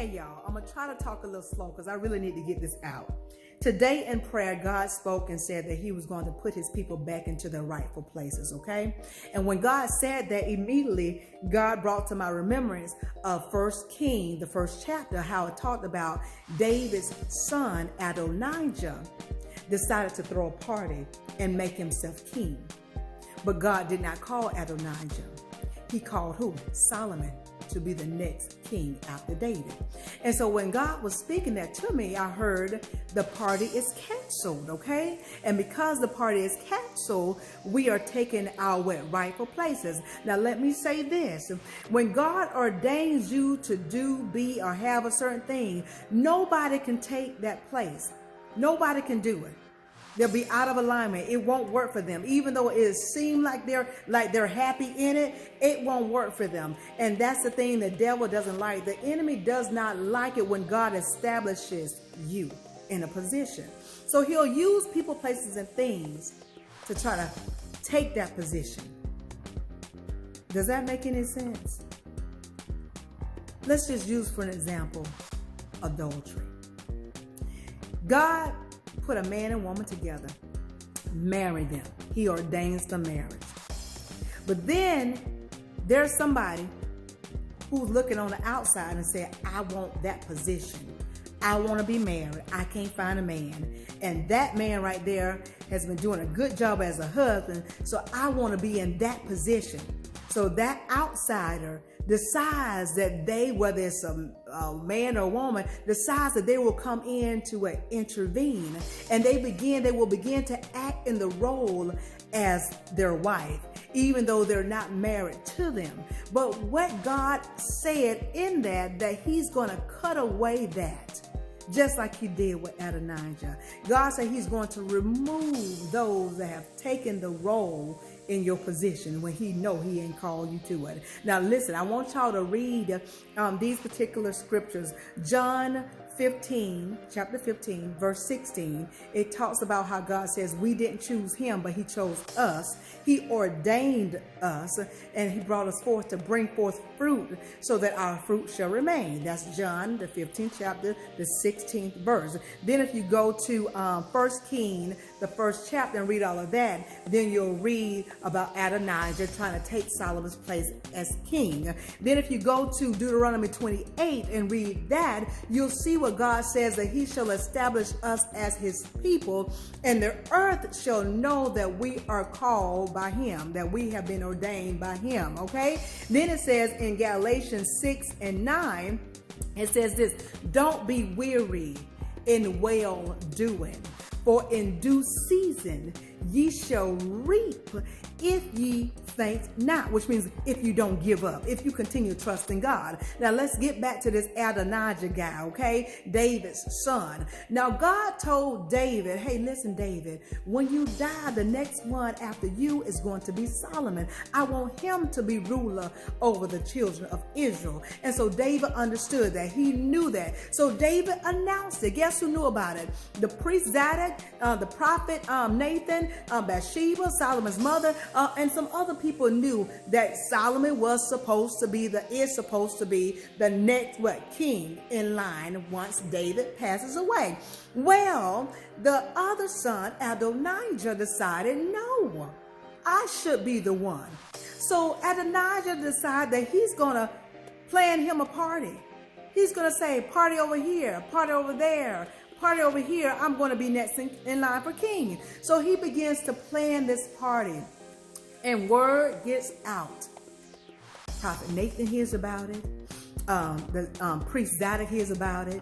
Hey y'all, I'm gonna try to talk a little slow because I really need to get this out. Today in prayer, God spoke and said that he was going to put his people back into their rightful places, okay? And when God said that, immediately God brought to my remembrance of 1 King, the first chapter, how it talked about David's son, Adonijah, decided to throw a party and make himself king. But God did not call Adonijah. He called who? Solomon, to be the next king after David. And so when God was speaking that to me, I heard the party is canceled, okay? And because the party is canceled, we are taking our rightful places. Now let me say this, when God ordains you to do, be, or have a certain thing, nobody can take that place. Nobody can do it. They'll be out of alignment. It won't work for them. Even though it seems like they're happy in it, it won't work for them. And that's the thing the devil doesn't like. The enemy does not like it when God establishes you in a position. So he'll use people, places, and things to try to take that position. Does that make any sense? Let's just use, for an example, adultery. God put a man and woman together, marry them. He ordains the marriage. But then there's somebody who's looking on the outside and saying, I want that position. I want to be married. I can't find a man. And that man right there has been doing a good job as a husband, so I want to be in that position. So that outsider decides that they, whether it's a man or a woman, decides that they will come in to intervene, and they will begin to act in the role as their wife, even though they're not married to them. But what God said in that he's going to cut away that, just like he did with Adonijah. God said he's going to remove those that have taken the role in your position when he know he ain't called you to it. Now listen, I want y'all to read these particular scriptures. John 15, chapter 15, verse 16, it talks about how God says we didn't choose him, but he chose us. He ordained us, and he brought us forth to bring forth fruit so that our fruit shall remain. That's John, the 15th chapter, the 16th verse. Then if you go to 1 King, the first chapter, and read all of that, then you'll read about Adonijah trying to take Solomon's place as king. Then if you go to Deuteronomy 28 and read that, you'll see what God says, that he shall establish us as his people, and the earth shall know that we are called by him, that we have been ordained by him, okay? Then it says in Galatians 6 and 9, it says this, don't be weary in well doing, for in due season ye shall reap if ye faint not, which means if you don't give up, if you continue trusting God. Now let's get back to this Adonijah guy, okay? David's son. Now God told David, hey, listen, David, when you die, the next one after you is going to be Solomon. I want him to be ruler over the children of Israel. And so David understood that. He knew that. So David announced it. Guess who knew about it? The priest Zadok, the prophet Nathan, Bathsheba, Solomon's mother, and some other people knew that Solomon is supposed to be the next king in line once David passes away. Well, the other son, Adonijah, decided, no, I should be the one. So Adonijah decided that he's going to plan him a party. He's going to say, party over here, party over there, party over here. I'm going to be next in line for king. So he begins to plan this party, and word gets out. Prophet Nathan hears about it. The priest Zadok hears about it.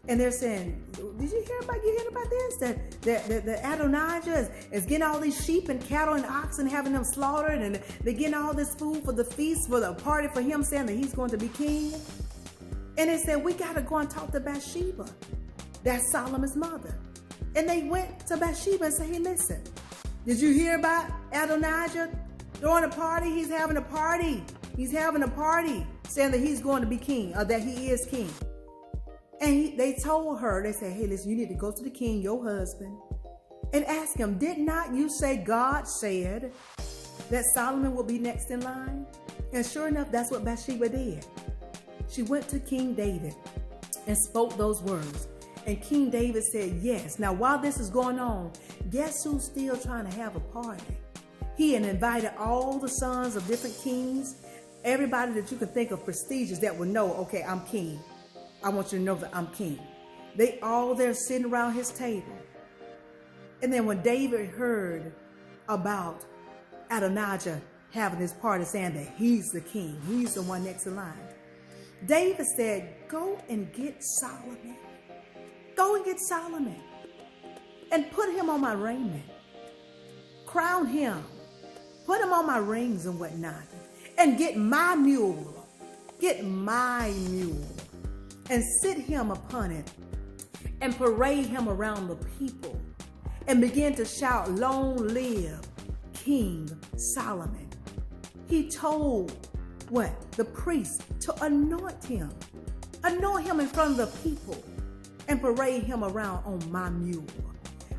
And they're saying, did you hear about this? That Adonijah is getting all these sheep and cattle and oxen, having them slaughtered, and they're getting all this food for the feast, for the party for him, saying that he's going to be king. And they said, we got to go and talk to Bathsheba. That's Solomon's mother. And they went to Bathsheba and said, hey, listen, did you hear about Adonijah throwing a party? He's having a party. He's having a party saying that he's going to be king, or that he is king. And they told her, they said, hey, listen, you need to go to the king, your husband, and ask him, did not you say God said that Solomon will be next in line? And sure enough, that's what Bathsheba did. She went to King David and spoke those words. And King David said, yes. Now, while this is going on, guess who's still trying to have a party? He had invited all the sons of different kings, everybody that you could think of prestigious that would know, okay, I'm king. I want you to know that I'm king. They all there sitting around his table. And then when David heard about Adonijah having this party, saying that he's the king, he's the one next in line, David said, go and get Solomon. Go and get Solomon and put him on my raiment. Crown him. Put him on my rings and whatnot. And get my mule. Get my mule. And sit him upon it. And parade him around the people. And begin to shout, long live King Solomon. He told what? The priest to anoint him. Anoint him in front of the people. And parade him around on my mule.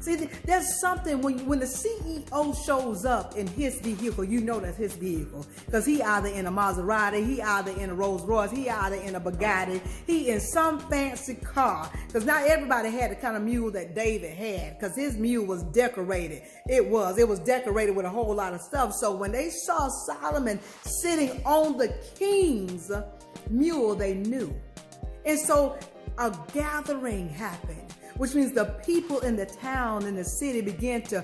See, there's something when the CEO shows up in his vehicle, you know that's his vehicle. Because he either in a Maserati, he either in a Rolls Royce, he either in a Bugatti, he in some fancy car. Because not everybody had the kind of mule that David had. Because his mule was decorated. It was decorated with a whole lot of stuff. So when they saw Solomon sitting on the king's mule, they knew. And so a gathering happened, which means the people in the town, in the city, began to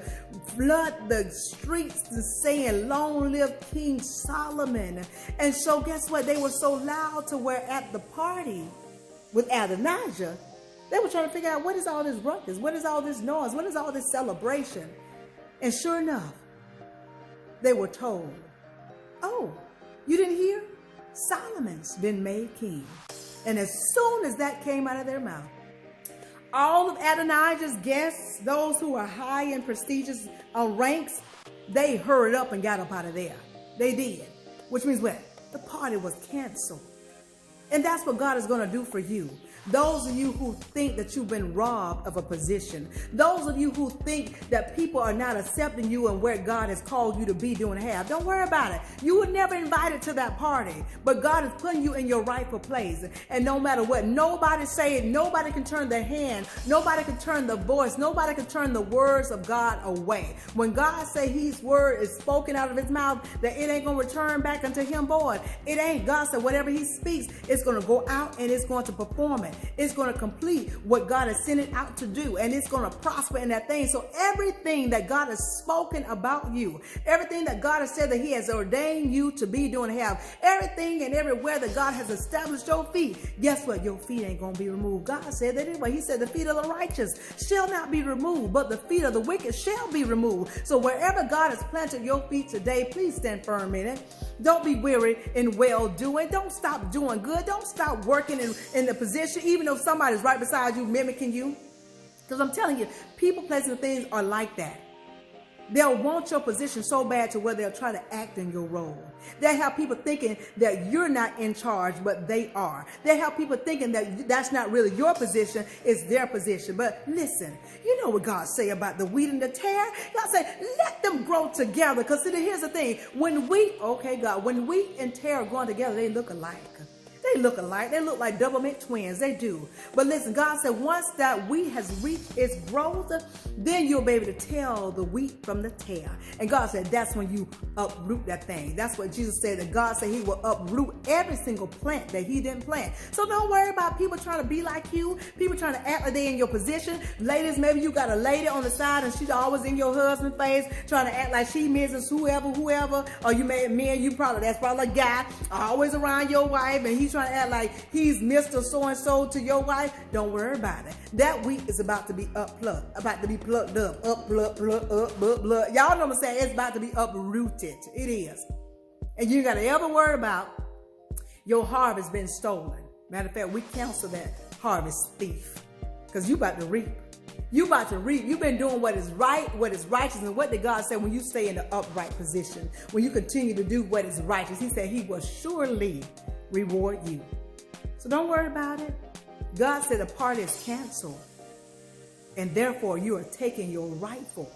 flood the streets and saying, long live King Solomon. And so guess what? They were so loud to where at the party with Adonijah, they were trying to figure out, what is all this ruckus? What is all this noise? What is all this celebration? And sure enough, they were told, oh, you didn't hear? Solomon's been made king. And as soon as that came out of their mouth, all of Adonijah's guests, those who are high in prestigious ranks, they hurried up and got up out of there. They did. Which means what? The party was canceled. And that's what God is going to do for you. Those of you who think that you've been robbed of a position. Those of you who think that people are not accepting you and where God has called you to be, doing, have. Don't worry about it. You were never invited to that party. But God is putting you in your rightful place. And no matter what, nobody say it. Nobody can turn their hand. Nobody can turn the voice. Nobody can turn the words of God away. When God say his word is spoken out of his mouth, that it ain't going to return back unto him void. It ain't. God said whatever he speaks, it's going to go out and it's going to perform it. It's going to complete what God has sent it out to do, and it's going to prosper in that thing. So everything that God has spoken about you, everything that God has said that he has ordained you to be doing, have, everything and everywhere that God has established your feet, guess what? Your feet ain't going to be removed. God said that anyway. He said the feet of the righteous shall not be removed, but the feet of the wicked shall be removed. So wherever God has planted your feet today, please stand firm in it. Don't be weary in well-doing. Don't stop doing good. Don't stop working in the position, even though somebody's right beside you mimicking you. Because I'm telling you, people, places, and things are like that. They'll want your position so bad to where they'll try to act in your role. They have people thinking that you're not in charge, but they are. They have people thinking that that's not really your position, it's their position. But listen, you know what God say about the wheat and the tare? God said, let them grow together. Because here's the thing. When wheat and tare are growing together, they look alike. They look alike. They look like double mint twins. They do. But listen, God said once that wheat has reached its growth, then you'll be able to tell the wheat from the tare. And God said that's when you uproot that thing. That's what Jesus said, that God said he will uproot every single plant that he didn't plant. So don't worry about people trying to be like you, people trying to act like they're in your position. Ladies, maybe you got a lady on the side and she's always in your husband's face trying to act like she Mrs. whoever. Or you may, men, that's probably a guy always around your wife and he's trying to act like he's Mr. So-and-so to your wife. Don't worry about it. That wheat is about to be plucked up, up. Y'all know what I'm saying? It's about to be uprooted. It is. And you got to ever worry about your harvest being stolen. Matter of fact, we cancel that harvest thief. Because you about to reap. You about to reap. You've been doing what is right, what is righteous. And what did God say when you stay in the upright position? When you continue to do what is righteous. He said he will surely reward you. So don't worry about it. God said the party is canceled. And therefore you are taking your rightful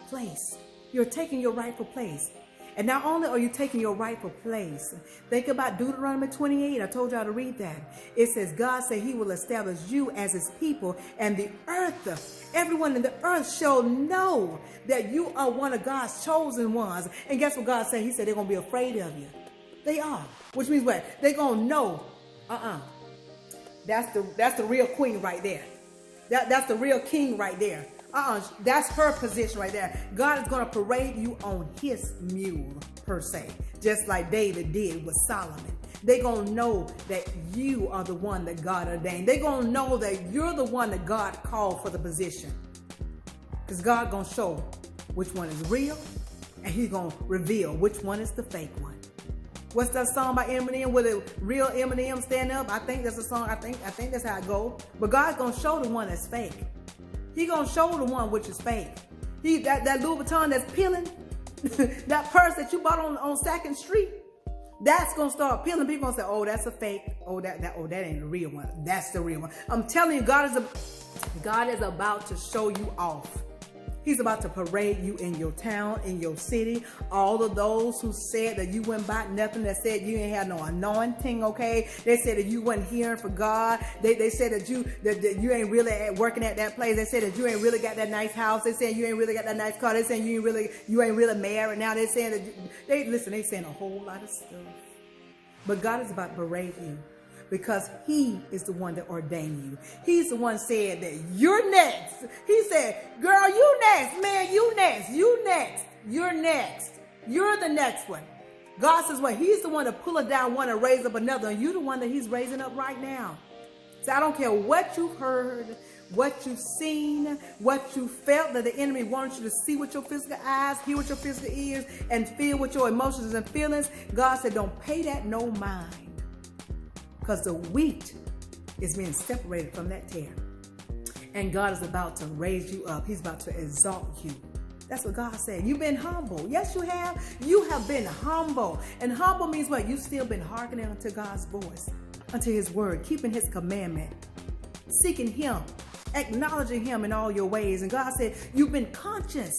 place. You're taking your rightful place. And not only are you taking your rightful place, think about Deuteronomy 28. I told y'all to read that. It says, God said he will establish you as his people, and the earth, everyone in the earth shall know that you are one of God's chosen ones. And guess what God said? He said they're going to be afraid of you. They are. Which means what? They're going to know, that's the real queen right there. That's the real king right there. That's her position right there. God is going to parade you on his mule, per se, just like David did with Solomon. They're going to know that you are the one that God ordained. They're going to know that you're the one that God called for the position. Because God going to show which one is real, and he's going to reveal which one is the fake one. What's that song by Eminem with a real Eminem stand up? I think that's a song. I think that's how it goes. But God's going to show the one that's fake. He gonna show the one which is fake. That Louis Vuitton that's peeling, that purse that you bought on 2nd Street, that's gonna start peeling. People gonna say, "Oh, that's a fake. Oh, that ain't the real one. That's the real one." I'm telling you, God is about to show you off. He's about to parade you in your town, in your city. All of those who said that you wouldn't buy nothing, that said you ain't had no anointing, okay? They said that you wasn't hearing for God. They said that you ain't really working at that place. They said that you ain't really got that nice house. They said you ain't really got that nice car. They said you ain't really married. Now they saying that they saying a whole lot of stuff. But God is about to parade you, because he is the one that ordained you. He's the one said that you're next. He said, girl, you next. Man, you next. You next. You're next. You're the next one. God says, well, he's the one to pull it down one and raise up another. And you're the one that he's raising up right now. So I don't care what you've heard, what you've seen, what you felt that the enemy wanted you to see with your physical eyes, hear with your physical ears, and feel with your emotions and feelings. God said, don't pay that no mind. Because the wheat is being separated from that tare. And God is about to raise you up. He's about to exalt you. That's what God said. You've been humble. Yes, you have. You have been humble. And humble means what? You've still been hearkening unto God's voice, unto his word, keeping his commandment, seeking him, acknowledging him in all your ways. And God said, you've been conscious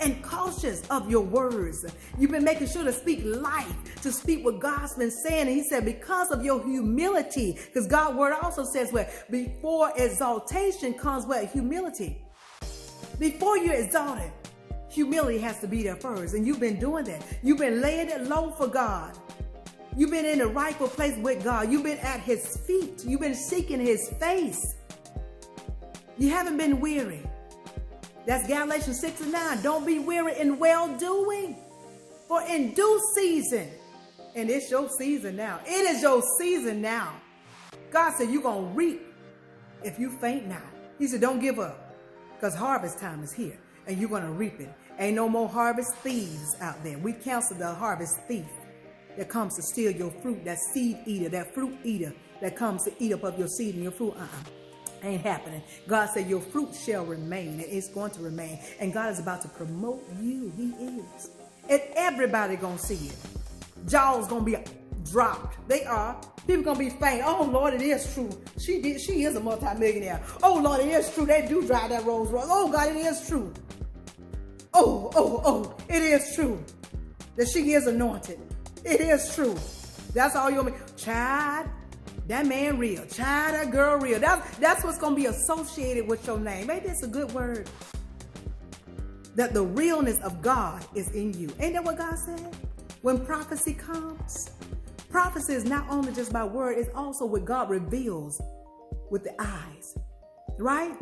and cautious of your words. You've been making sure to speak life, to speak what God's been saying. And he said, because of your humility, because God's word also says, well, before exaltation comes what? Humility. Before you're exalted, humility has to be there first. And you've been doing that. You've been laying it low for God. You've been in the rightful place with God. You've been at his feet. You've been seeking his face. You haven't been weary. That's Galatians 6:9. Don't be weary in well-doing, for in due season, and it's your season now. It is your season now. God said you're going to reap if you faint not. He said don't give up, because harvest time is here, and you're going to reap it. Ain't no more harvest thieves out there. We cancel the harvest thief that comes to steal your fruit, that seed eater, that fruit eater that comes to eat up of your seed and your fruit. Ain't happening. God said your fruit shall remain, and it's going to remain. And God is about to promote you. He is. And everybody gonna see it. Jaws gonna be dropped. They are. People gonna be faint. Oh Lord, it is true. She is a multimillionaire. Oh Lord, it is true. They do drive that Rolls Royce. Oh God, it is true. Oh, it is true that she is anointed. It is true. That's all you want me. Child, that man real. Child, that girl real. That's what's going to be associated with your name. Ain't this a good word? That the realness of God is in you. Ain't that what God said? When prophecy comes, prophecy is not only just by word, it's also what God reveals with the eyes. Right?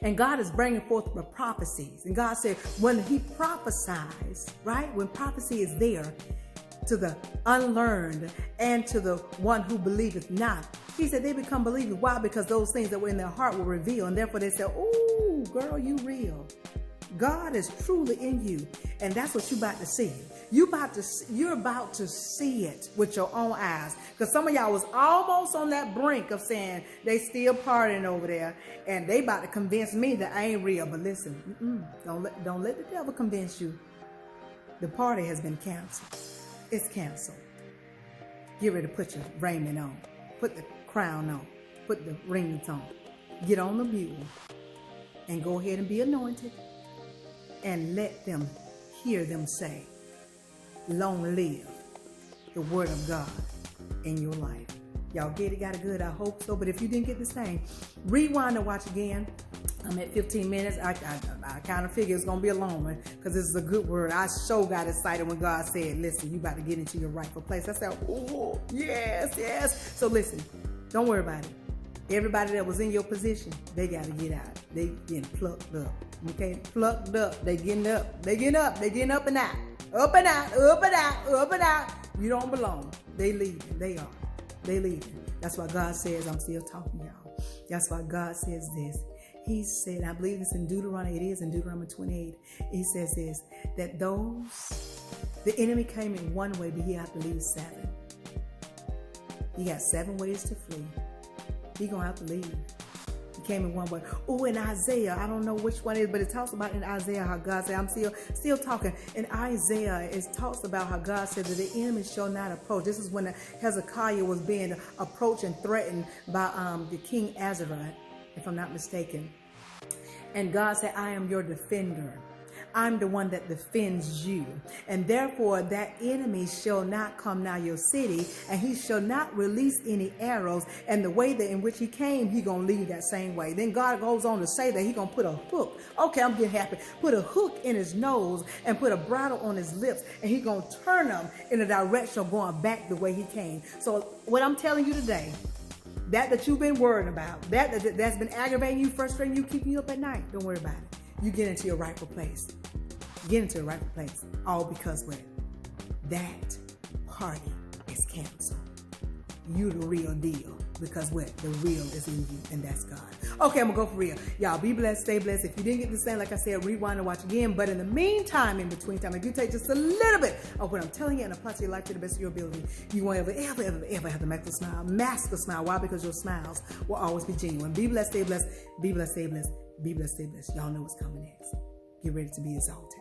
And God is bringing forth the prophecies. And God said when he prophesies, right? When prophecy is there, to the unlearned and to the one who believeth not, he said they become believers. Why? Because those things that were in their heart were revealed. And therefore they said, oh, girl, you real. God is truly in you. And that's what you're about to see. You're about to see it with your own eyes. Because some of y'all was almost on that brink of saying they still partying over there. And they about to convince me that I ain't real. But listen, don't let the devil convince you. The party has been canceled. It's canceled. Get ready to put your raiment on. Put the crown on. Put the rings on. Get on the mule. And go ahead and be anointed. And let them hear them say, long live the word of God in your life. Y'all get it? Got it good? I hope so. But if you didn't get this thing, rewind and watch again. I'm at 15 minutes. I kind of figure it's going to be a long one because this is a good word. I sure got excited when God said, listen, you about to get into your rightful place. I said, oh, yes, yes. So listen, don't worry about it. Everybody that was in your position, they got to get out. They getting plucked up. Okay? Plucked up. They getting up. They getting up. They getting up and out. Up and out. Up and out. Up and out. You don't belong. They leaving. They are. They leaving. That's why God says, I'm still talking, y'all. That's why God says this. He said, I believe it's in Deuteronomy, it is in Deuteronomy 28. He says this, that the enemy came in one way, but he have to leave 7. He got 7 ways to flee. He gonna have to leave. He came in one way. Oh, in Isaiah, I don't know which one it is, but it talks about in Isaiah how God said, I'm still talking. In Isaiah, it talks about how God said that the enemy shall not approach. This is when Hezekiah was being approached and threatened by the king Azariah, if I'm not mistaken. And God said, I am your defender. I'm the one that defends you. And therefore that enemy shall not come nigh your city, and he shall not release any arrows. And the way that in which he came, he gonna leave that same way. Then God goes on to say that he gonna put a hook. Okay, I'm getting happy. Put a hook in his nose and put a bridle on his lips, and he gonna turn them in a direction of going back the way he came. So what I'm telling you today, that you've been worrying about, that's been aggravating you, frustrating you, keeping you up at night, don't worry about it. You get into your rightful place. Get into your rightful place. All because what? That party is canceled. You the real deal. Because what? The real is in you, and that's God. Okay, I'm gonna go for real. Y'all be blessed, stay blessed. If you didn't get this thing, like I said, rewind and watch again. But in the meantime, in between time, if you take just a little bit of what I'm telling you and apply to your life to the best of your ability, you won't ever have to make the smile. Mask the smile. Why? Because your smiles will always be genuine. Be blessed, stay blessed. Be blessed, stay blessed. Be blessed, stay blessed. Y'all know what's coming next. Get ready to be exalted.